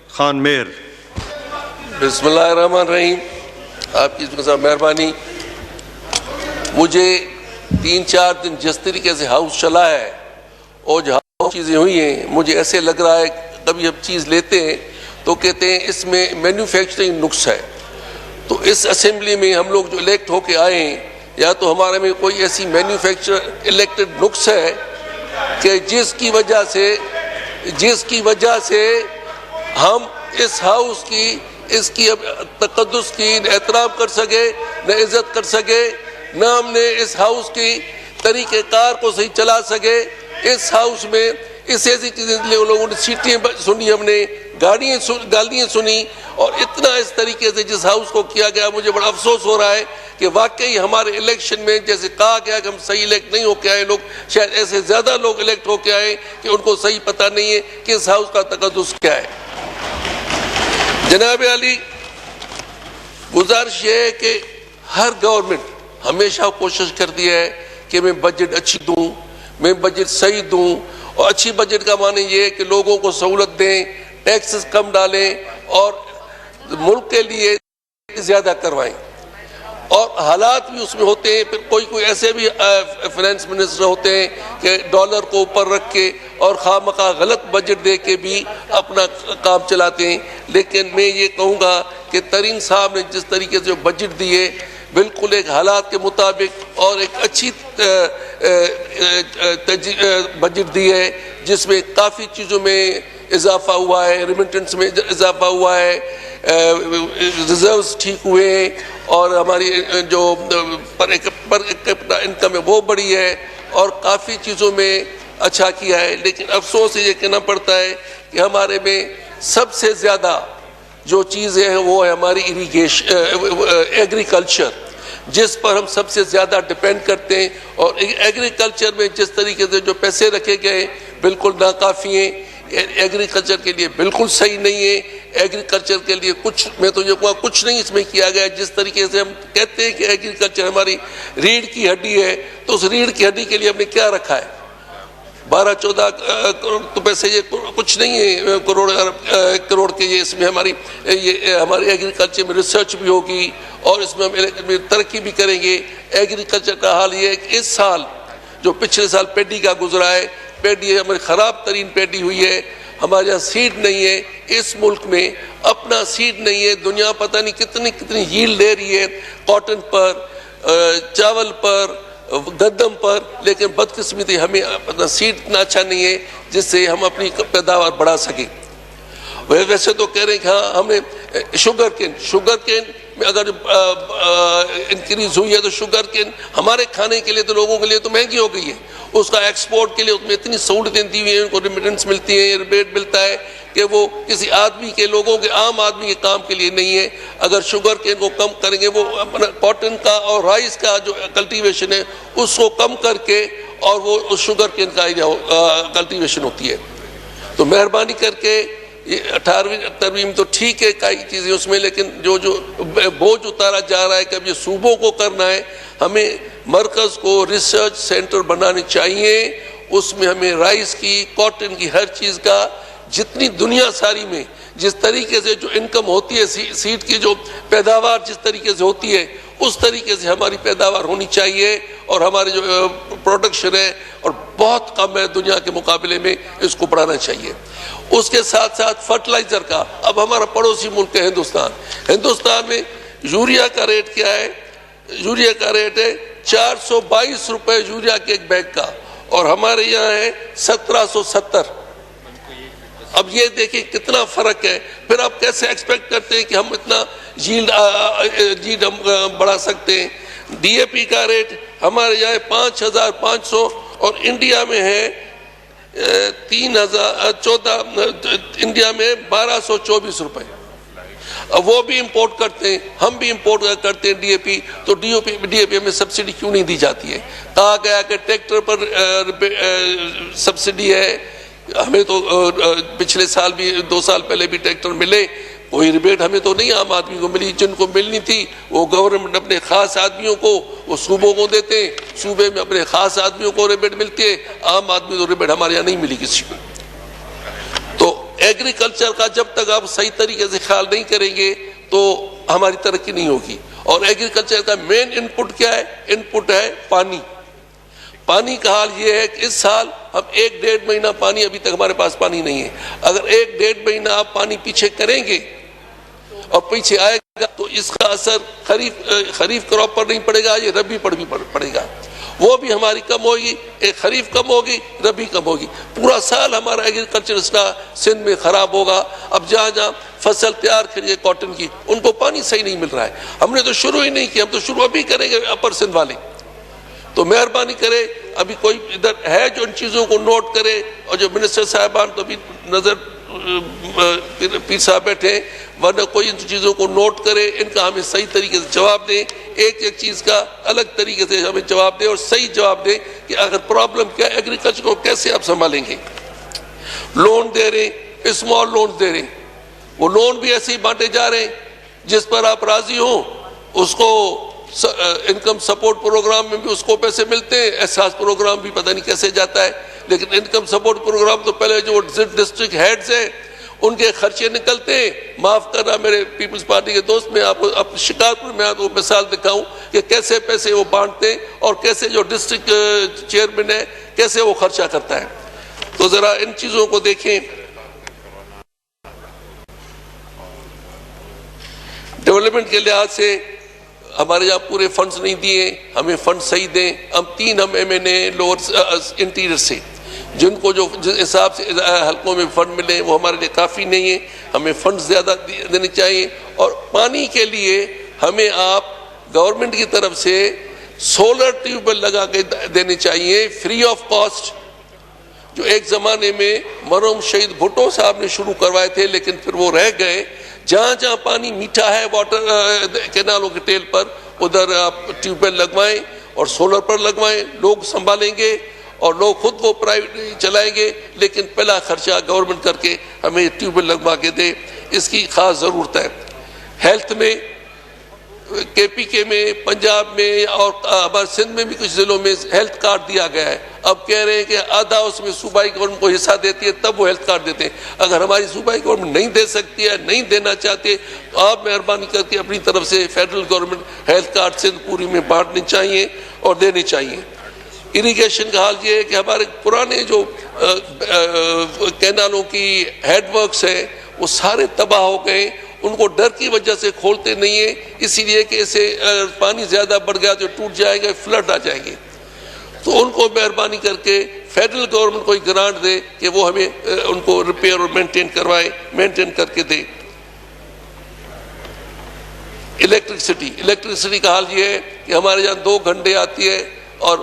خان میر۔ بسم اللہ الرحمن الرحیم۔ آپ کی مہربانی، مجھے 3-4 دن جس طریقے سے ہاؤس چلا ہے اور جہاں چیزیں ہوئی ہیں، مجھے ایسے لگ رہا ہے کبھی ہم چیز لیتے ہیں تو کہتے ہیں اس میں مینوفیکچرنگ نقص ہے۔ تو اس اسمبلی میں ہم لوگ جو الیکٹ ہو کے آئے ہیں، یا تو ہمارے میں کوئی ایسی مینوفیکچر الیکٹڈ نقص ہے کہ جس کی وجہ سے ہم اس ہاؤس کی اس کی تقدس کی احترام کر سکے، نہ عزت کر سکے، نہ ہم نے اس ہاؤس کی طریقہ کار کو صحیح چلا سکے۔ اس ہاؤس میں اس ایسی چیزیں لوگوں نے سیٹیں سنی، ہم نے گالیاں سنی، اور اتنا اس طریقے سے جس ہاؤس کو کیا گیا، مجھے بڑا افسوس ہو رہا ہے کہ واقعی ہمارے الیکشن میں جیسے کہا گیا کہ ہم صحیح الیکٹ نہیں ہو کے آئے، لوگ شاید ایسے زیادہ لوگ الیکٹ ہو کے آئے کہ ان کو صحیح پتہ نہیں ہے کہ اس ہاؤس کا تقدس کیا ہے۔ جناب علی، گزارش یہ ہے کہ ہر گورنمنٹ ہمیشہ کوشش کرتی ہے کہ میں بجٹ اچھی دوں، میں بجٹ صحیح دوں، اور اچھی بجٹ کا معنی یہ ہے کہ لوگوں کو سہولت دیں، ٹیکسز کم ڈالیں اور ملک کے لیے زیادہ کروائیں۔ اور حالات بھی اس میں ہوتے ہیں، پھر کوئی ایسے بھی فائنانس منسٹر ہوتے ہیں کہ ڈالر کو اوپر رکھ کے اور خواہ مخواہ غلط بجٹ دے کے بھی اپنا کام چلاتے ہیں۔ لیکن میں یہ کہوں گا کہ ترین صاحب نے جس طریقے سے بجٹ دیے، بالکل ایک حالات کے مطابق اور ایک اچھی بجٹ دی ہے، جس میں کافی چیزوں میں اضافہ ہوا ہے، ریمیٹنس میں اضافہ ہوا ہے، ریزروز ٹھیک ہوئے ہیں، اور ہماری جو پر کیپٹا انکم ہے وہ بڑی ہے، اور کافی چیزوں میں اچھا کیا ہے۔ لیکن افسوس یہ کہنا پڑتا ہے کہ ہمارے میں سب سے زیادہ جو چیزیں ہیں وہ ہے ہماری ایگریکلچر، جس پر ہم سب سے زیادہ ڈیپینڈ کرتے ہیں، اور ایگریکلچر میں جس طریقے سے جو پیسے رکھے گئے بالکل ناکافی ہیں، ایگریکلچر کے لیے بالکل صحیح نہیں ہے۔ ایگریکلچر کے لیے کچھ نہیں اس میں کیا گیا۔ جس طریقے سے ہم کہتے ہیں کہ ایگریکلچر ہماری ریڑھ کی ہڈی ہے، تو اس ریڑھ کی ہڈی کے لیے ہم نے کیا رکھا ہے؟ 12-14 کروڑ تو پیسے یہ کچھ نہیں ہے، کروڑ کے یہ اس میں ہماری ایگریکلچر میں ریسرچ بھی ہوگی اور اس میں ہم ترقی بھی کریں گے۔ ایگریکلچر کا حال یہ ہے کہ اس سال جو پچھلے سال پیڈی کا گزرا ہے، پیڈی ہماری خراب ترین پیڈی ہوئی ہے، ہمارے یہاں سیڈ نہیں ہے، اس ملک میں اپنا سیڈ نہیں ہے۔ دنیا پتہ نہیں کتنی ییلڈ لے رہی ہے کاٹن پر، چاول پر، گندم پر، لیکن بدقسمتی ہمیں اپنا سیڈ اتنا اچھا نہیں ہے جس سے ہم اپنی پیداوار بڑھا سکیں۔ ویسے تو کہہ رہے ہیں کہ ہاں ہم نے شوگر کین میں اگر انکریز ہوئی ہے، تو شوگر کین ہمارے کھانے کے لیے تو لوگوں کے لیے تو مہنگی ہو گئی ہے، اس کا ایکسپورٹ کے لیے اس میں اتنی سہولتیں دی ہوئی ہیں، ان کو ریمیٹنس ملتی ہے، ریبیٹ ملتا ہے، کہ وہ کسی آدمی کے لوگوں کے عام آدمی کے کام کے لیے نہیں ہے۔ اگر شوگر کین کو کم کریں گے، وہ اپنا کاٹن کا اور رائس کا جو کلٹیویشن ہے اس کو کم کر کے، اور وہ اس شوگر کین کا کلٹیویشن ہوتی ہے۔ تو مہربانی کر کے یہ 18ویں ترمیم تو ٹھیک ہے کئی چیزیں اس میں، لیکن جو بوجھ اتارا جا رہا ہے کہ اب یہ صوبوں کو کرنا ہے، ہمیں مرکز کو ریسرچ سینٹر بنانے چاہیے۔ اس میں ہمیں رائس کی، کاٹن کی، ہر چیز کا، جتنی دنیا ساری میں جس طریقے سے جو انکم ہوتی ہے، سیڈ کی جو پیداوار جس طریقے سے ہوتی ہے، اس طریقے سے ہماری پیداوار ہونی چاہیے، اور ہمارے جو پروڈکشن ہے اور بہت کم ہے دنیا کے مقابلے میں، اس کو بڑھانا چاہیے۔ اس کے ساتھ ساتھ فرٹیلائزر کا، اب ہمارا پڑوسی ملک ہے ہندوستان میں یوریا کا ریٹ کیا ہے؟ یوریا کا ریٹ ہے 422 روپے یوریا کے ایک بیگ کا، اور ہمارے یہاں ہے 1770۔ اب یہ دیکھیں کتنا فرق ہے۔ پھر آپ کیسے ایکسپیکٹ کرتے ہیں کہ ہم اتنا جیلڈ بڑھا سکتے ہیں؟ ڈی اے پی کا ریٹ ہمارے یہاں 5500، اور انڈیا میں ہے 1224 روپے۔ اب وہ بھی امپورٹ کرتے ہیں، ہم بھی امپورٹ کرتے ہیں ڈی اے پی، تو ڈی اے پی ہمیں سبسڈی کیوں نہیں دی جاتی ہے؟ کہا گیا کہ ٹریکٹر پر سبسڈی ہے، ہمیں تو پچھلے سال بھی 2 سال پہلے بھی ٹریکٹر ملے، کوئی ریبیٹ ہمیں تو نہیں عام آدمی کو ملی۔ جن کو ملنی تھی وہ گورنمنٹ اپنے خاص آدمیوں کو، وہ صوبوں کو دیتے ہیں، صوبے میں اپنے خاص آدمیوں کو ریبیٹ ملتی ہے، عام آدمی تو ریبیٹ ہمارے یہاں نہیں ملی کسی کو۔ تو ایگریکلچر کا جب تک آپ صحیح طریقے سے خیال نہیں کریں گے تو ہماری ترقی نہیں ہوگی. اور ایگریکلچر کا مین انپٹ کیا ہے؟ انپٹ ہے پانی. پانی کا حال یہ ہے کہ اس سال ہم 1-1.5 مہینہ پانی، ابھی تک ہمارے پاس پانی نہیں ہے. اگر 1-1.5 مہینہ آپ پانی پیچھے کریں گے اور پیچھے آئے گا تو اس کا اثر خریف کراپ پر نہیں پڑے گا، یہ ربی پر بھی پڑے گا. وہ بھی ہماری کم ہوگی، ایک خریف کم ہوگی، ربی کم ہوگی. پورا سال ہمارا ایگریکلچر اس کا سندھ میں خراب ہوگا. اب جہاں جہاں فصل تیار کریے کاٹن کی، ان کو پانی صحیح نہیں مل رہا ہے. ہم نے تو شروع ہی نہیں کیا، ہم تو شروع ابھی کریں گے اپر سندھ والے. تو مہربانی کرے، ابھی کوئی ادھر ہے جو ان چیزوں کو نوٹ کرے. اور جو منسٹر صاحبان تو ابھی نظر پیر صاحب بیٹھے، ورنہ کوئی ان چیزوں کو نوٹ کرے، ان کا ہمیں صحیح طریقے سے جواب دیں. ایک ایک چیز کا الگ طریقے سے ہمیں جواب دیں اور صحیح جواب دیں کہ اگر پرابلم کیا ہے، ایگریکلچر کو کیسے آپ سنبھالیں گے. لون دے رہے ہیں، اسمال لون دے رہے ہیں، وہ لون بھی ایسے ہی بانٹے جا رہے ہیں جس پر آپ راضی ہوں. اس کو انکم سپورٹ پروگرام میں بھی اس کو پیسے ملتے ہیں، احساس پروگرام بھی پتہ نہیں کیسے جاتا ہے. لیکن انکم سپورٹ پروگرام تو پہلے جو ڈسٹرکٹ ہیڈز ہیں ان کے خرچے نکلتے ہیں. معاف کرنا میرے پیپلز پارٹی کے دوست، میں آپ کو شکارپور میں آپ کو مثال دکھاؤں کہ کیسے پیسے وہ بانٹتے ہیں اور کیسے جو ڈسٹرکٹ چیئرمین ہے کیسے وہ خرچہ کرتا ہے. تو ذرا ان چیزوں کو دیکھیں. ڈیولپمنٹ کے لحاظ سے ہمارے یہاں پورے فنڈز نہیں دیے، ہمیں فنڈ صحیح دیں. ہم 3 MNA لوور انٹیریئر سے، جن کو جو جس حساب سے حلقوں میں فنڈ ملے وہ ہمارے لیے کافی نہیں ہے. ہمیں فنڈ زیادہ دینے چاہیے. اور پانی کے لیے ہمیں آپ گورنمنٹ کی طرف سے سولر ٹیوب ویل لگا کے دینے چاہیے فری آف کاسٹ، جو ایک زمانے میں مرحوم شہید بھٹو صاحب نے شروع کروائے تھے، لیکن پھر وہ رہ گئے. جہاں جہاں پانی میٹھا ہے واٹر کینالوں کے ٹیل پر، ادھر آپ ٹیوب ویل لگوائیں اور سولر پر لگوائیں. لوگ سنبھالیں گے اور لوگ خود وہ پرائیویٹ چلائیں گے، لیکن پہلا خرچہ گورنمنٹ کر کے ہمیں ٹیوب ویل لگوا کے دے. اس کی خاص ضرورت ہے. ہیلتھ میں KPK میں، پنجاب میں اور ہمارے سندھ میں بھی کچھ ضلعوں میں ہیلتھ کارڈ دیا گیا ہے. اب کہہ رہے ہیں کہ آدھا اس میں صوبائی گورنمنٹ کو حصہ دیتی ہے تب وہ ہیلتھ کارڈ دیتے ہیں. اگر ہماری صوبائی گورنمنٹ نہیں دے سکتی ہے، نہیں دینا چاہتے، تو آپ مہربانی کر کے اپنی طرف سے federal government health card Sindh پوری میں بانٹنے چاہیے اور دینے چاہیے. اریگیشن کا حال یہ ہے کہ ہمارے پرانے جو کینالوں کی ہیڈ ورکس ہیں وہ سارے تباہ ہو گئے. ان کو ڈر کی وجہ سے کھولتے نہیں ہیں، اسی لیے کہ اسے پانی زیادہ بڑھ گیا تو ٹوٹ جائے گا، فلڈ آ جائیں گے. تو ان کو مہربانی کر کے فیڈرل گورنمنٹ کوئی گرانٹ دے کہ وہ ہمیں ان کو ریپیئر اور مینٹین کر کے دے. الیکٹرسٹی کا حال یہ ہے کہ ہمارے یہاں 2 گھنٹے آتی ہے اور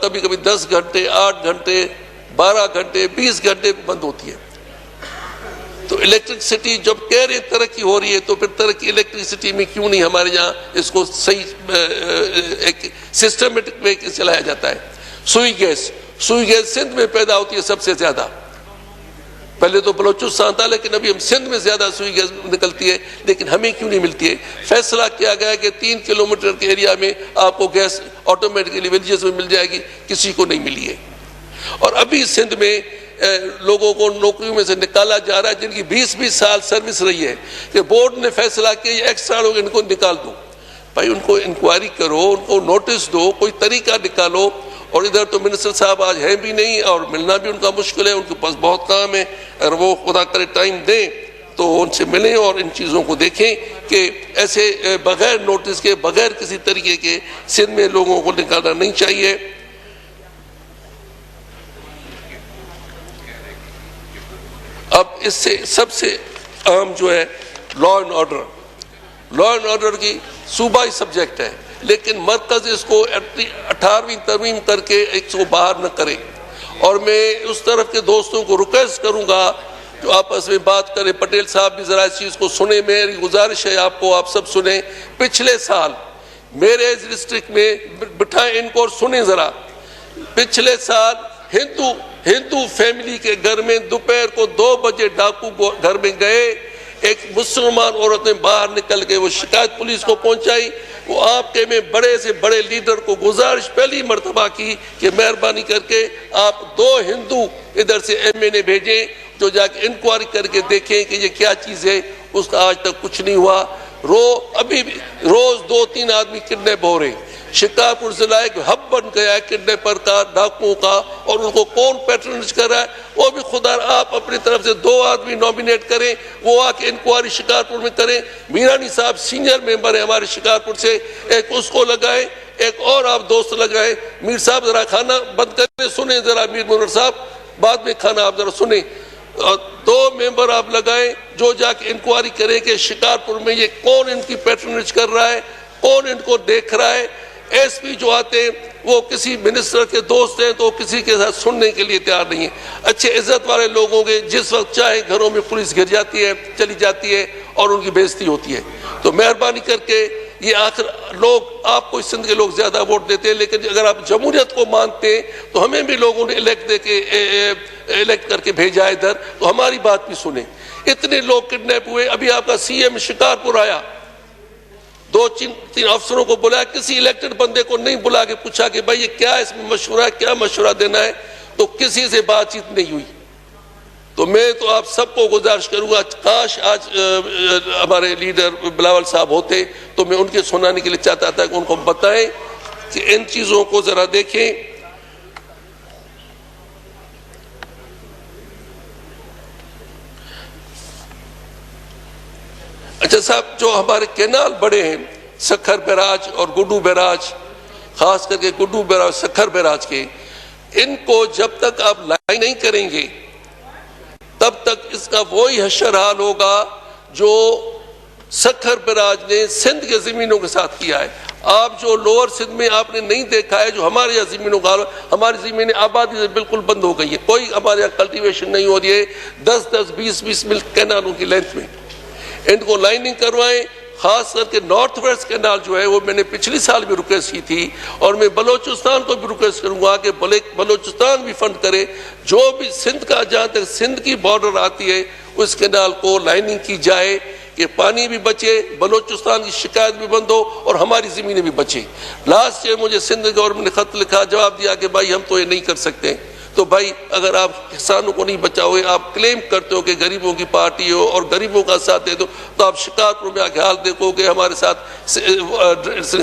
کبھی کبھی 10 گھنٹے، 8 گھنٹے، 12 گھنٹے، 20 گھنٹے بند ہوتی ہے. تو الیکٹرسٹی جب کہہ رہے ترقی ہو رہی ہے تو پھر ترقی الیکٹرسٹی میں کیوں نہیں ہمارے یہاں اس کو صحیح ایک سسٹمیٹک وے چلایا جاتا ہے. سوئی گیس سندھ میں پیدا ہوتی ہے سب سے زیادہ. پہلے تو بلوچستان تھا، لیکن ابھی ہم سندھ میں زیادہ سوئی گیس نکلتی ہے، لیکن ہمیں کیوں نہیں ملتی ہے. فیصلہ کیا گیا ہے کہ 3 کلومیٹر کے ایریا میں آپ کو گیس آٹومیٹکلی ولیجز میں مل جائے گی، کسی کو نہیں ملی ہے. اور ابھی سندھ میں لوگوں کو نوکریوں میں سے نکالا جا رہا ہے جن کی 20-20 سال سروس رہی ہے، کہ بورڈ نے فیصلہ کیا یہ ایکسٹرا لوگ ان کو نکال دو. بھائی ان کو انکوائری کرو، ان کو نوٹس دو، کوئی طریقہ نکالو. اور ادھر تو منسٹر صاحب آج ہیں بھی نہیں اور ملنا بھی ان کا مشکل ہے، ان کے پاس بہت کام ہے. اگر وہ خدا کرے ٹائم دیں تو ان سے ملیں اور ان چیزوں کو دیکھیں کہ ایسے بغیر نوٹس کے، بغیر کسی طریقے کے سندھ میں لوگوں کو نکالنا نہیں چاہیے. اب اس سے سب سے اہم جو ہے لا اینڈ آرڈر کی صوبائی سبجیکٹ ہے، لیکن مرکز اس کو 18ویں ترمیم کر کے اس کو باہر نہ کرے. اور میں اس طرف کے دوستوں کو ریکویسٹ کروں گا جو آپس میں بات کریں، پٹیل صاحب بھی ذرا اس چیز کو سنیں، میری گزارش ہے آپ کو، آپ سب سنیں. پچھلے سال میرے ڈسٹرکٹ میں بٹھائیں ان کو اور سنیں ذرا. پچھلے سال ہندو فیملی کے گھر میں دوپہر کو 2 بجے ڈاکو گھر میں گئے. ایک مسلمان عورت نے باہر نکل کے وہ شکایت پولیس کو پہنچائی. وہ آپ کے میں بڑے سے بڑے لیڈر کو گزارش پہلی مرتبہ کی کہ مہربانی کر کے آپ 2 ہندو ادھر سے MNA بھیجیں جو جا کے انکوائری کر کے دیکھیں کہ یہ کیا چیز ہے. اس کا آج تک کچھ نہیں ہوا. ابھی بھی روز 2-3 آدمی کڈنیپ ہو رہے ہیں. شکارپور ضلع ایک ہب بن گیا ہے کڈنیپر کا, ڈاکوؤں کا, اور ان کو کون پیٹرنیج کر رہا ہے وہ بھی خدا آپ اپنی طرف سے 2 آدمی نومینیٹ کریں, وہ آ کے انکوائری شکارپور میں کریں. میرانی صاحب سینئر ممبر ہے ہمارے شکارپور سے, ایک اس کو لگائیں, ایک اور آپ دوست لگائیں. میر صاحب ذرا کھانا بند کریں, سنیں ذرا میر منور صاحب, بعد میں کھانا آپ ذرا سنیں. 2 ممبر آپ لگائیں جو جا کے انکوائری کریں کہ شکارپور میں یہ کون ان کی پیٹرنیج کر رہا ہے, کون ان کو دیکھ رہا ہے. ایس پی جو آتے ہیں وہ کسی منسٹر کے دوست ہیں تو کسی کے ساتھ سننے کے لیے تیار نہیں ہیں. اچھے عزت والے لوگوں کے جس وقت چاہے گھروں میں پولیس گھر جاتی ہے, چلی جاتی ہے اور ان کی بے عزتی ہوتی ہے. تو مہربانی کر کے یہ آخر لوگ آپ کو سندھ کے لوگ زیادہ ووٹ دیتے ہیں, لیکن اگر آپ جمہوریت کو مانتے ہیں تو ہمیں بھی لوگوں نے الیکٹ کر کے بھیجا ادھر, تو ہماری بات بھی سنیں. اتنے لوگ کڈنیپ ہوئے. ابھی آپ کا سی ایم شکارپور آیا, 2-3 افسروں کو بلایا, کسی الیکٹڈ بندے کو نہیں بلا کے پوچھا کہ بھائی یہ کیا اس میں مشورہ ہے, کیا مشورہ دینا ہے, تو کسی سے بات چیت نہیں ہوئی. تو میں تو آپ سب کو گزارش کروں گا, کاش آج ہمارے لیڈر بلاول صاحب ہوتے تو میں ان کے سنانے کے لیے چاہتا تھا کہ ان کو بتائیں کہ ان چیزوں کو ذرا دیکھیں. اچھا صاحب, جو ہمارے کینال بڑے ہیں سکھر بیراج اور گڈو بیراج, خاص کر کے گڈو بیراج سکھر بیراج کے, ان کو جب تک آپ لائن نہیں کریں گے تب تک اس کا وہی حشر حال ہوگا جو سکھر بیراج نے سندھ کے زمینوں کے ساتھ کیا ہے. آپ جو لوور سندھ میں آپ نے نہیں دیکھا ہے, جو ہمارے یہاں زمینوں کا, ہماری زمینیں آبادی سے بالکل بند ہو گئی ہے, کوئی ہمارے یہاں کلٹیویشن نہیں ہو رہی ہے. 10-20 میل کینالوں کی لینتھ میں ان کو لائننگ کروائیں. خاص کر کے نارتھ ویسٹ کینال جو ہے وہ میں نے پچھلی سال بھی ریکویسٹ کی تھی, اور میں بلوچستان کو بھی ریکویسٹ کروں گا کہ بلوچستان بھی فنڈ کرے. جو بھی سندھ کا, جہاں تک سندھ کی بارڈر آتی ہے اس کینال کو لائننگ کی جائے کہ پانی بھی بچے, بلوچستان کی شکایت بھی بند ہو اور ہماری زمینیں بھی بچیں. لاسٹ ایئر مجھے سندھ گورنمنٹ نے خط لکھا, جواب دیا کہ بھائی ہم تو یہ نہیں کر سکتے. تو بھائی اگر آپ کسانوں کو نہیں بچاؤ گے, آپ کلیم کرتے ہو کہ غریبوں کی پارٹی ہو اور غریبوں کا ساتھ دے دو, تو آپ شکارپور میں آگے حال دیکھو کہ ہمارے ساتھ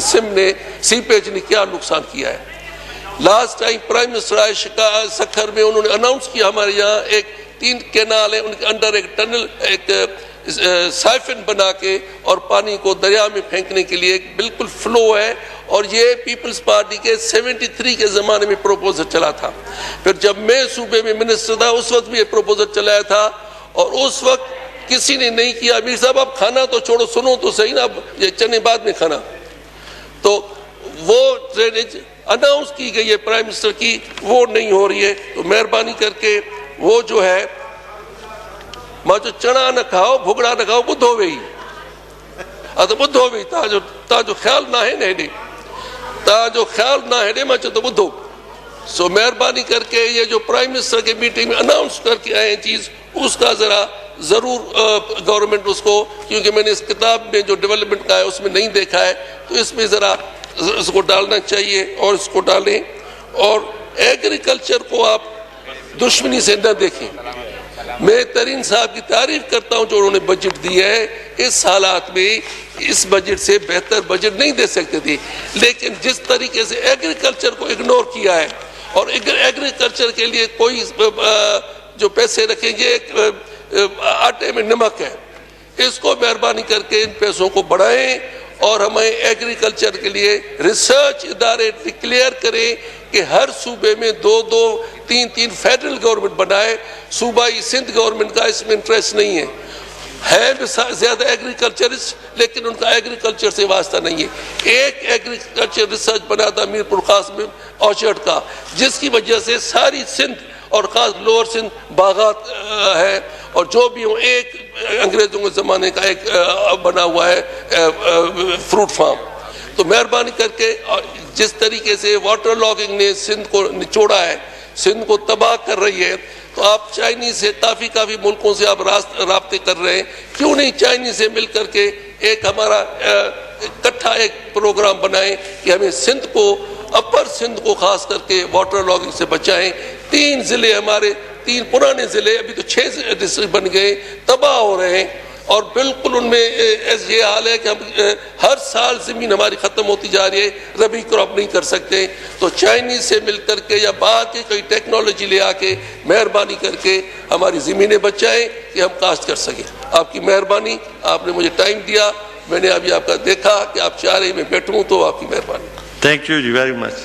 سم نے, سیپیج نے کیا نقصان کیا ہے. لاسٹ ٹائم پرائم منسٹر آئے سکھر میں, انہوں نے اناؤنس کیا ہمارے یہاں ایک 3 کینال ہے, ان کے انڈر ایک ٹنل, ایک سائفن بنا کے اور پانی کو دریا میں پھینکنے کے لیے بالکل فلو ہے. اور یہ پیپلز پارٹی کے 73 کے زمانے میں پروپوزل چلا تھا. پھر جب میں صوبے میں منسٹر تھا اس وقت بھی یہ پروپوزل چلایا تھا, اور اس وقت کسی نے نہیں کیا. امیر صاحب آپ کھانا تو چھوڑو, سنو تو صحیح نا, یہ چنے بعد میں کھانا. تو وہ ڈرینیج اناؤنس کی گئی ہے پرائم منسٹر کی, وہ نہیں ہو رہی ہے. تو مہربانی کر کے وہ جو ہے ماں جو چنا نہ کھاؤ, بھگڑا نہ کھاؤ, بدھ ہو گئی. تو بدھ ہو گئی, تا جو خیال نہ ہے نہیں, تا جو خیال نہ ہے میں چاہتا بدھو. سو مہربانی کر کے یہ جو پرائم منسٹر کے میٹنگ میں اناؤنس کر کے آئے چیز, اس کا ذرا ضرور گورنمنٹ اس کو, کیونکہ میں نے اس کتاب میں جو ڈیولپمنٹ کا ہے اس میں نہیں دیکھا ہے, تو اس میں ذرا اس کو ڈالنا چاہیے اور اس کو ڈالیں. اور ایگریکلچر کو آپ دشمنی سے نہ دیکھیں. میں ترین صاحب کی تعریف کرتا ہوں جو انہوں نے بجٹ دیا ہے. اس حالات میں اس بجٹ سے بہتر بجٹ نہیں دے سکتے تھے, لیکن جس طریقے سے ایگریکلچر کو اگنور کیا ہے, اور ایگریکلچر کے لیے کوئی جو پیسے رکھیں گے آٹے میں نمک ہے, اس کو مہربانی کر کے ان پیسوں کو بڑھائیں. اور ہمیں ایگریکلچر کے لیے ریسرچ ادارے ڈکلیئر کریں کہ ہر صوبے میں 2-3 فیڈرل گورنمنٹ بنائے. صوبائی سندھ گورنمنٹ کا اس میں انٹرسٹ نہیں ہے زیادہ ایگریکلچرسٹ, لیکن ان کا ایگریکلچر سے واسطہ نہیں ہے. ایک ایگریکلچر ریسرچ بنا تھا میرپور خاص میں آرچرڈ کا, جس کی وجہ سے ساری سندھ اور خاص لوور سندھ باغات ہے, اور جو بھی ہوں ایک انگریزوں کے زمانے کا ایک بنا ہوا ہے فروٹ فارم. تو مہربانی کر کے جس طریقے سے واٹر لاگنگ نے سندھ کو نچوڑا ہے, سندھ کو تباہ کر رہی ہے, تو آپ چائنیز سے کافی ملکوں سے آپ رابطے کر رہے ہیں, کیوں نہیں چائنیز سے مل کر کے ایک ہمارا اکٹھا ایک پروگرام بنائیں کہ ہمیں سندھ کو, اپر سندھ کو خاص کر کے واٹر لاگنگ سے بچائیں. 3 ضلع ہمارے 3 پرانے ضلع ابھی تو 6 ڈسٹرکٹ بن گئے، تباہ ہو رہے ہیں، اور بالکل ان میں یہ حال ہے کہ ہم ہر سال زمین ہماری ختم ہوتی جا رہی ہے، ربی کراپ نہیں کر سکتے۔ تو چائنیز سے مل کر کے یا باہر کی کوئی ٹیکنالوجی لے آ کے مہربانی کر کے ہماری زمینیں بچائیں کہ ہم کاشت کر سکیں۔ آپ کی مہربانی، آپ نے مجھے ٹائم دیا، میں نے ابھی آپ کا دیکھا کہ آپ چاہ رہے میں بیٹھوں، تو آپ کی مہربانی۔ Thank you very much.